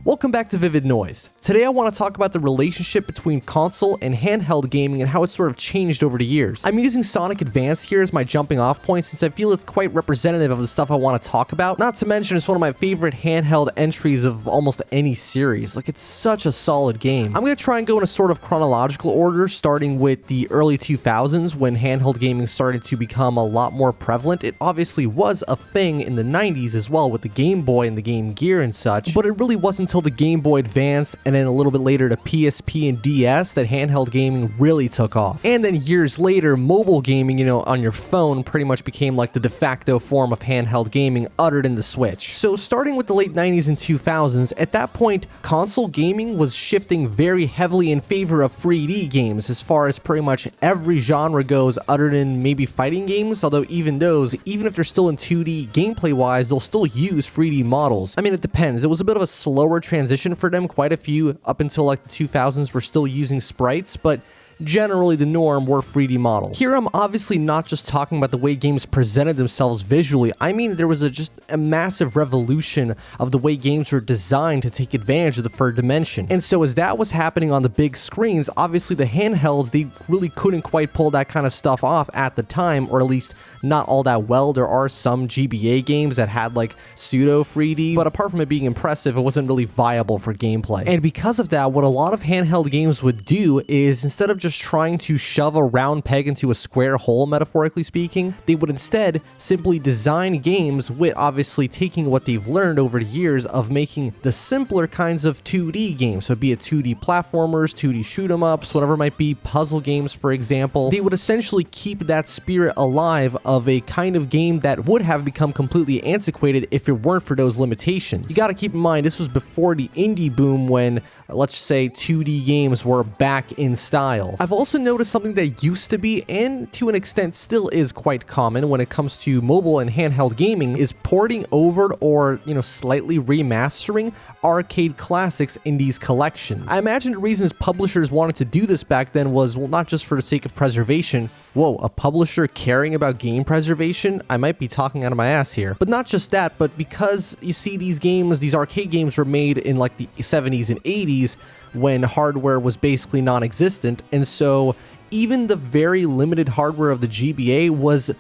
Welcome back to Vivid Noise. Today I want to talk about the relationship between console and handheld gaming and how it's sort of changed over the years. I'm using Sonic Advance here as my jumping off point since I feel it's quite representative of the stuff I want to talk about. Not to mention it's one of my favorite handheld entries of almost any series. Like, it's such a solid game. I'm going to try and go in a sort of chronological order, starting with the early 2000s when handheld gaming started to become a lot more prevalent. It obviously was a thing in the 90s as well with the Game Boy and the Game Gear and such, but it really wasn't until the Game Boy Advance and then a little bit later the PSP and DS that handheld gaming really took off. And then years later, mobile gaming, on your phone pretty much became like the de facto form of handheld gaming uttered in the Switch. So starting with the late 90s and 2000s, at that point, console gaming was shifting very heavily in favor of 3D games as far as pretty much every genre goes other than maybe fighting games, although even those, even if they're still in 2D gameplay wise, they'll still use 3D models. I mean, it depends. It was a bit of a slower transition for them. Quite a few up until like the 2000s were still using sprites, but generally the norm were 3D models. Here I'm obviously not just talking about the way games presented themselves visually. I mean, there was just a massive revolution of the way games were designed to take advantage of the third dimension. And so as that was happening on the big screens, obviously the handhelds, they really couldn't quite pull that kind of stuff off at the time, or at least not all that well. There are some GBA games that had like pseudo 3D, but apart from it being impressive, it wasn't really viable for gameplay. And because of that, what a lot of handheld games would do is, instead of just trying to shove a round peg into a square hole, metaphorically speaking, they would instead simply design games with obviously taking what they've learned over the years of making the simpler kinds of 2D games. So be it 2D platformers, 2D shoot 'em ups, whatever it might be, puzzle games, for example. They would essentially keep that spirit alive of a kind of game that would have become completely antiquated if it weren't for those limitations. You gotta keep in mind, this was before the indie boom when, let's say, 2D games were back in style. I've also noticed something that used to be, and to an extent still is quite common when it comes to mobile and handheld gaming, is porting over or, slightly remastering arcade classics in these collections. I imagine the reasons publishers wanted to do this back then was, well, not just for the sake of preservation. Whoa, a publisher caring about game preservation? I might be talking out of my ass here. But not just that, but because you see these games, these arcade games were made in like the 70s and 80s when hardware was basically non-existent, and so even the very limited hardware of the GBA was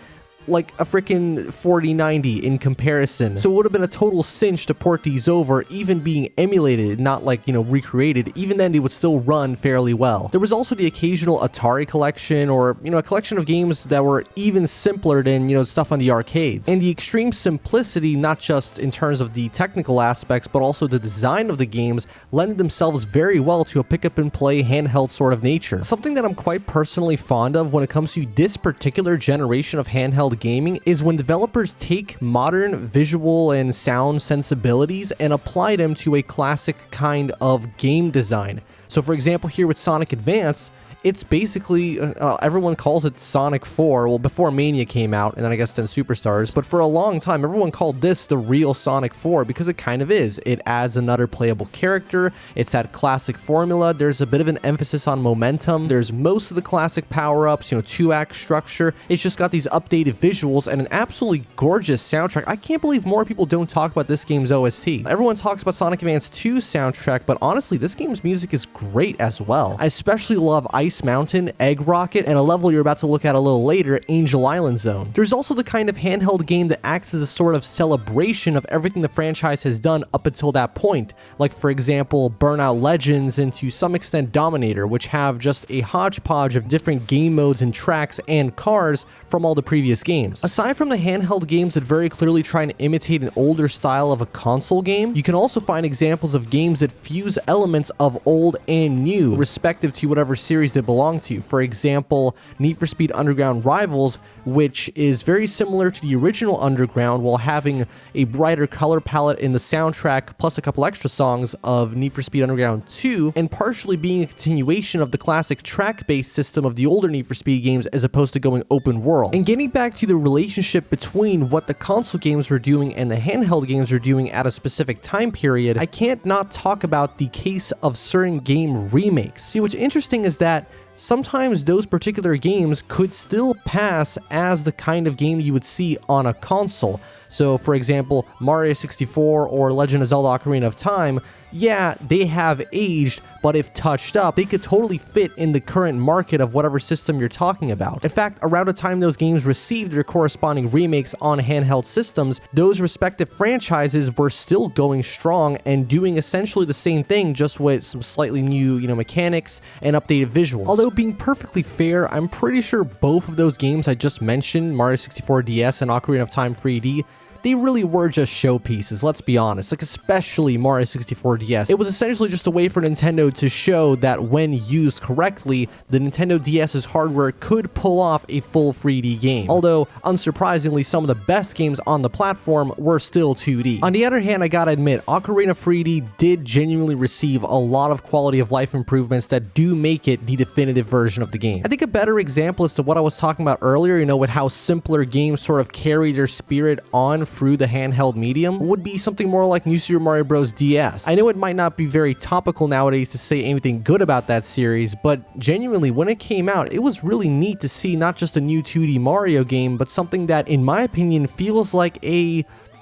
like a freaking 4090 in comparison. So it would have been a total cinch to port these over, even being emulated, not like, recreated. Even then, they would still run fairly well. There was also the occasional Atari collection, or, a collection of games that were even simpler than, stuff on the arcades. And the extreme simplicity, not just in terms of the technical aspects, but also the design of the games, lended themselves very well to a pick-up-and-play handheld sort of nature. Something that I'm quite personally fond of when it comes to this particular generation of handheld gaming is when developers take modern visual and sound sensibilities and apply them to a classic kind of game design. So for example, here with Sonic Advance, it's basically, everyone calls it Sonic 4, well, before Mania came out, and then I guess then Superstars, but for a long time, everyone called this the real Sonic 4, because it kind of is. It adds another playable character, it's that classic formula, there's a bit of an emphasis on momentum, there's most of the classic power-ups, 2-act structure, it's just got these updated visuals and an absolutely gorgeous soundtrack. I can't believe more people don't talk about this game's OST. Everyone talks about Sonic Advance 2's soundtrack, but honestly, this game's music is great as well. I especially love Ice Mountain, Egg Rocket, and a level you're about to look at a little later, Angel Island Zone. There's also the kind of handheld game that acts as a sort of celebration of everything the franchise has done up until that point, like for example Burnout Legends and to some extent Dominator, which have just a hodgepodge of different game modes and tracks and cars from all the previous games. Aside from the handheld games that very clearly try and imitate an older style of a console game, you can also find examples of games that fuse elements of old and new, respective to whatever series they belong to. For example, Need for Speed Underground Rivals, which is very similar to the original Underground while having a brighter color palette in the soundtrack, plus a couple extra songs of Need for Speed Underground 2, and partially being a continuation of the classic track-based system of the older Need for Speed games as opposed to going open world. And getting back to the relationship between what the console games were doing and the handheld games were doing at a specific time period, I can't not talk about the case of certain game remakes. See, what's interesting is that sometimes those particular games could still pass as the kind of game you would see on a console. So for example, Mario 64 or Legend of Zelda Ocarina of Time, yeah, they have aged, but if touched up, they could totally fit in the current market of whatever system you're talking about. In fact, around the time those games received their corresponding remakes on handheld systems, those respective franchises were still going strong and doing essentially the same thing, just with some slightly new, mechanics and updated visuals. Although being perfectly fair, I'm pretty sure both of those games I just mentioned, Mario 64 DS and Ocarina of Time 3D, they really were just showpieces, let's be honest, like especially Mario 64 DS. It was essentially just a way for Nintendo to show that when used correctly, the Nintendo DS's hardware could pull off a full 3D game. Although, unsurprisingly, some of the best games on the platform were still 2D. On the other hand, I gotta admit, Ocarina 3D did genuinely receive a lot of quality of life improvements that do make it the definitive version of the game. I think a better example as to what I was talking about earlier, with how simpler games sort of carry their spirit on through the handheld medium, would be something more like New Super Mario Bros. DS. I know it might not be very topical nowadays to say anything good about that series, but genuinely, when it came out, it was really neat to see not just a new 2D Mario game, but something that, in my opinion, feels like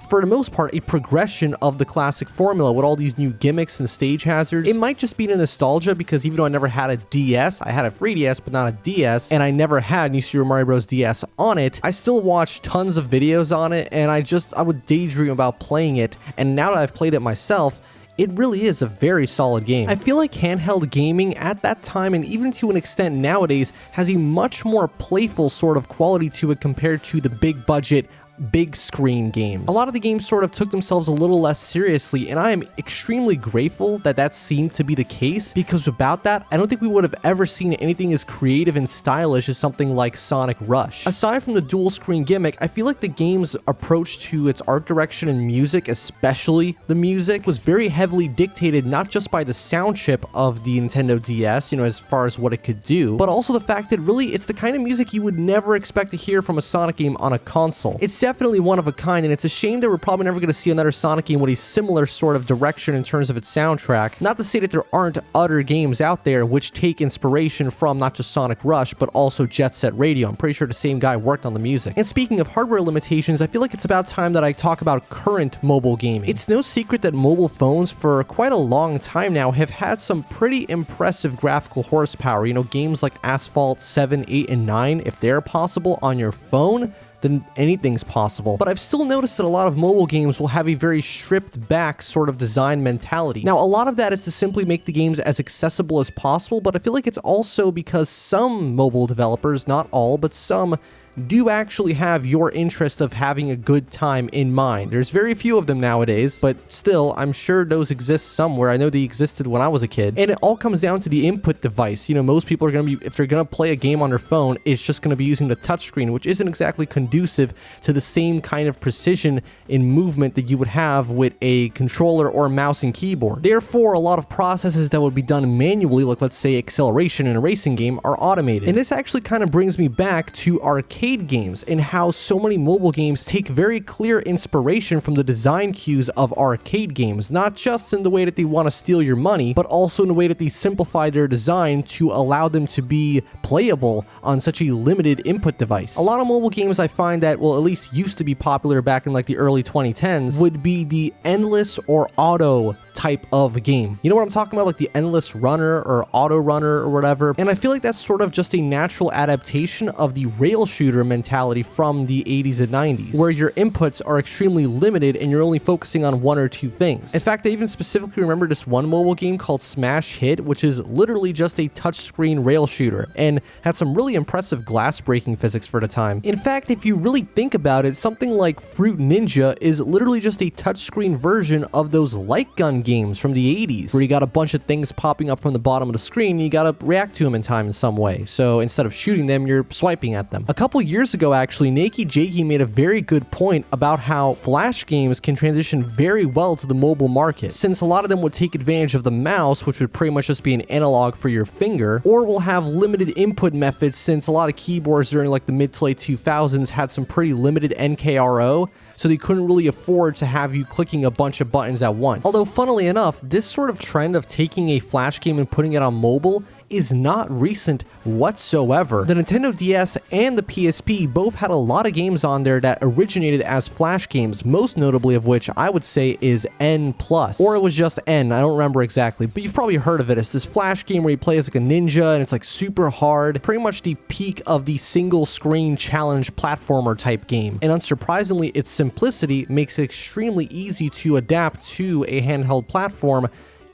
for the most part, a progression of the classic formula with all these new gimmicks and stage hazards. It might just be the nostalgia, because even though I never had a DS, I had a 3DS but not a DS, and I never had New Super Mario Bros. DS on it, I still watched tons of videos on it, and I would daydream about playing it, and now that I've played it myself, it really is a very solid game. I feel like handheld gaming at that time, and even to an extent nowadays, has a much more playful sort of quality to it compared to the big budget, big screen games. A lot of the games sort of took themselves a little less seriously, and I am extremely grateful that that seemed to be the case, because without that, I don't think we would have ever seen anything as creative and stylish as something like Sonic Rush. Aside from the dual screen gimmick, I feel like the game's approach to its art direction and music, especially the music, was very heavily dictated not just by the sound chip of the Nintendo DS, as far as what it could do, but also the fact that really it's the kind of music you would never expect to hear from a Sonic game on a console. It's definitely one of a kind, and it's a shame that we're probably never going to see another Sonic game with a similar sort of direction in terms of its soundtrack. Not to say that there aren't other games out there which take inspiration from not just Sonic Rush, but also Jet Set Radio. I'm pretty sure the same guy worked on the music. And speaking of hardware limitations, I feel like it's about time that I talk about current mobile gaming. It's no secret that mobile phones for quite a long time now have had some pretty impressive graphical horsepower. Games like Asphalt 7, 8, and 9, if they're possible on your phone, then anything's possible. But I've still noticed that a lot of mobile games will have a very stripped back sort of design mentality. Now, a lot of that is to simply make the games as accessible as possible, but I feel like it's also because some mobile developers, not all, but some, do actually have your interest of having a good time in mind. There's very few of them nowadays, but still, I'm sure those exist somewhere. I know they existed when I was a kid. And it all comes down to the input device. Most people are going to be, if they're going to play a game on their phone, it's just going to be using the touchscreen, which isn't exactly conducive to the same kind of precision in movement that you would have with a controller or mouse and keyboard. Therefore, a lot of processes that would be done manually, like let's say acceleration in a racing game, are automated. And this actually kind of brings me back to arcade games and how so many mobile games take very clear inspiration from the design cues of arcade games, not just in the way that they want to steal your money, but also in the way that they simplify their design to allow them to be playable on such a limited input device. A lot of mobile games I find that, well, at least used to be popular back in like the early 2010s, would be the endless or auto type of game. You know what I'm talking about? Like the endless runner or auto runner or whatever. And I feel like that's sort of just a natural adaptation of the rail shooter mentality from the 80s and 90s, where your inputs are extremely limited and you're only focusing on one or two things. In fact, I even specifically remember this one mobile game called Smash Hit, which is literally just a touchscreen rail shooter and had some really impressive glass breaking physics for the time. In fact, if you really think about it, something like Fruit Ninja is literally just a touchscreen version of those light gun games from the 80s, where you got a bunch of things popping up from the bottom of the screen and you gotta react to them in time in some way. So instead of shooting them, you're swiping at them. A couple years ago, actually, Nakey Jakey made a very good point about how Flash games can transition very well to the mobile market, since a lot of them would take advantage of the mouse, which would pretty much just be an analog for your finger, or will have limited input methods, since a lot of keyboards during like the mid to late 2000s had some pretty limited NKRO, so they couldn't really afford to have you clicking a bunch of buttons at once. Although, funnily enough, this sort of trend of taking a Flash game and putting it on mobile is not recent whatsoever. The Nintendo DS and the PSP both had a lot of games on there that originated as Flash games, most notably of which I would say is N+, or it was just N, I don't remember exactly, but you've probably heard of it. It's this Flash game where you play as like a ninja and it's like super hard, pretty much the peak of the single screen challenge platformer type game. And unsurprisingly, its simplicity makes it extremely easy to adapt to a handheld platform,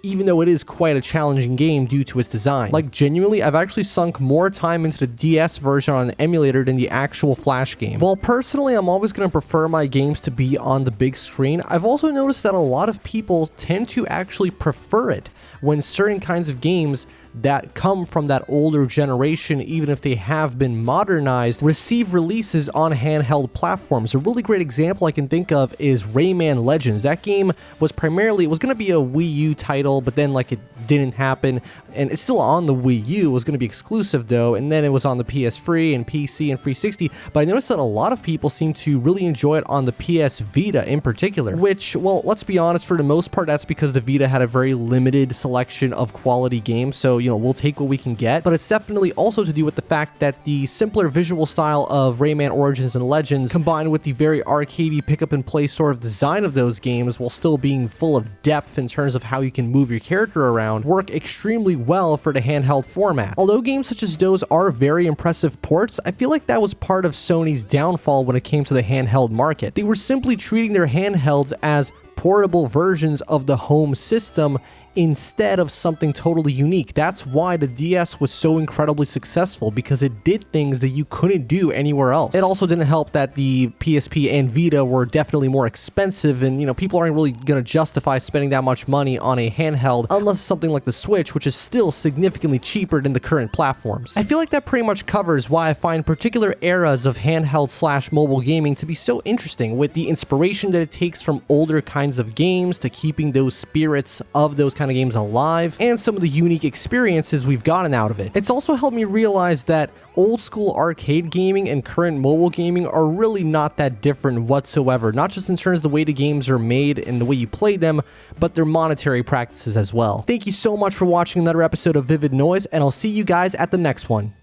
even though it is quite a challenging game due to its design. Like genuinely, I've actually sunk more time into the DS version on an emulator than the actual Flash game. While personally I'm always going to prefer my games to be on the big screen, I've also noticed that a lot of people tend to actually prefer it when certain kinds of games that come from that older generation, even if they have been modernized, receive releases on handheld platforms. A really great example I can think of is Rayman Legends. That game was primarily, it was going to be a Wii U title, but then like it didn't happen, and it's still on the Wii U. It was going to be exclusive though, and then it was on the PS3 and PC and 360, but I noticed that a lot of people seem to really enjoy it on the PS Vita in particular, which, well, let's be honest, for the most part, that's because the Vita had a very limited selection of quality games, so, you know, we'll take what we can get, but it's definitely also to do with the fact that the simpler visual style of Rayman Origins and Legends, combined with the very arcadey pick-up-and-play sort of design of those games, while still being full of depth in terms of how you can move your character around, work extremely well for the handheld format. Although games such as those are very impressive ports, I feel like that was part of Sony's downfall when it came to the handheld market. They were simply treating their handhelds as portable versions of the home system instead of something totally unique. That's why the DS was so incredibly successful, because it did things that you couldn't do anywhere else. It also didn't help that the PSP and Vita were definitely more expensive, and, you know, people aren't really going to justify spending that much money on a handheld unless it's something like the Switch, which is still significantly cheaper than the current platforms. I feel like that pretty much covers why I find particular eras of handheld / mobile gaming to be so interesting, with the inspiration that it takes from older kinds of games to keeping those spirits of those kind of games alive, and some of the unique experiences we've gotten out of it. It's also helped me realize that old school arcade gaming and current mobile gaming are really not that different whatsoever, not just in terms of the way the games are made and the way you play them, but their monetary practices as well. Thank you so much for watching another episode of Vivid Noise, and I'll see you guys at the next one.